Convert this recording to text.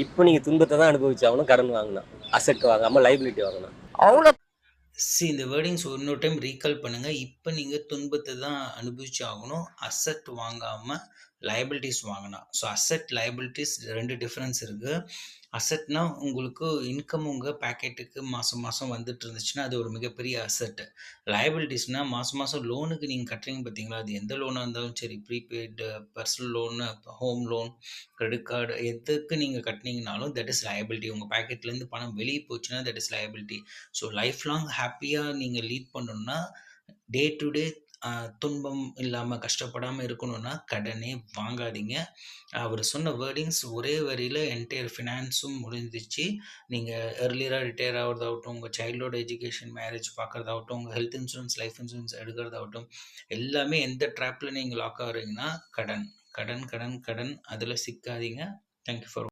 இப்போ நீங்க துன்பத்தை தான் அனுபவிச்சாகணும் கடன் வாங்கினா. அசெட் வாங்காம லைபிலிட்டி வாங்கினா. அவ்வளோ இந்த வேர்டிங்ஸ் இன்னொரு டைம் ரீகால் பண்ணுங்க. இப்போ நீங்க துன்பத்தை தான் அனுபவிச்சு ஆகணும். அசெட் வாங்காம லைபிலிட்டிஸ் வாங்கினா. ஸோ அசெட் லைபிலிட்டிஸ் 2 டிஃபரன்ஸ் இருக்கு. அசெட்னா உங்களுக்கு இன்கம் உங்கள் பேக்கெட்டுக்கு மாதம் மாதம் வந்துட்டு இருந்துச்சுன்னா அது ஒரு மிகப்பெரிய அசெட். லைபிலிட்டிஸ்னால் மாதம் மாதம் லோனுக்கு நீங்கள் கட்டுறீங்க பார்த்தீங்களா, அது எந்த லோனாக இருந்தாலும் சரி, prepaid, personal loan, home loan, credit card, எதுக்கு நீங்கள் கட்டினீங்கனாலும் தட் இஸ் லைபிலிட்டி. உங்கள் பேக்கெட்லேருந்து பணம் வெளியே போச்சுன்னா that is liability. So life long ஹாப்பியாக நீங்கள் லீட் பண்ணணும்னா டே டு டே துன்பம் இல்லாமல் கஷ்டப்படாமல் இருக்கணும்னா கடனே வாங்காதீங்க. அவர் சொன்ன வேர்டிங்ஸ் ஒரே வரியில் என்டையர் ஃபினான்ஸும் முடிஞ்சிச்சு. நீங்கள் ஏர்லியராக ரிட்டையர் ஆகிறதாகட்டும், உங்கள் சைல்டோட எஜுகேஷன், மேரேஜ் பார்க்குறதாகட்டும், உங்கள் ஹெல்த் இன்சூரன்ஸ், லைஃப் இன்சூரன்ஸ் எடுக்கிறதாகட்டும், எல்லாமே எந்த ட்ராப்பில் நீங்கள் லாக் ஆகிறீங்கன்னா கடன் கடன் கடன் கடன் அதில் சிக்காதீங்க. Thank you for